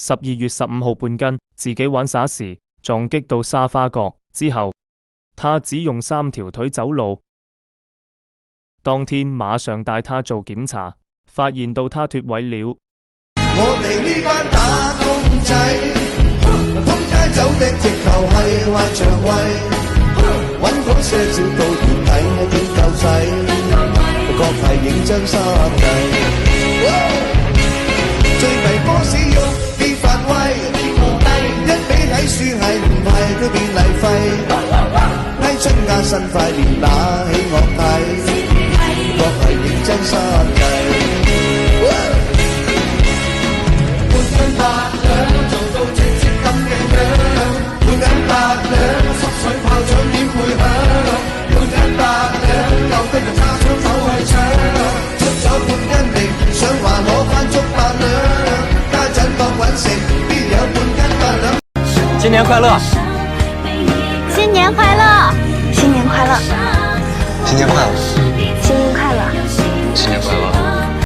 12月15號半更，自己玩耍時撞擊到沙發角，之後他只用3條腿走路。當天馬上帶他做檢查，發現到他脫位了。我哋呢班打工仔，通街走的直頭係壞腸胃，揾嗰些少到月底點夠使，確係認真心計。最弊波士用啲發威，一比睇書係唔係佢變麗費，批出加薪塊面打起樂睇，確係認真心計。8兩做到直接咁嘅樣，換緊8兩，濕水炮仗點會響？換緊8兩，舊的就揸槍手去搶，出咗半斤力，想話攞返足8兩，家陣當揾食，邊有半斤8兩？新年快樂！新年快樂！新年快樂！新年快樂！新年快樂！新年快樂！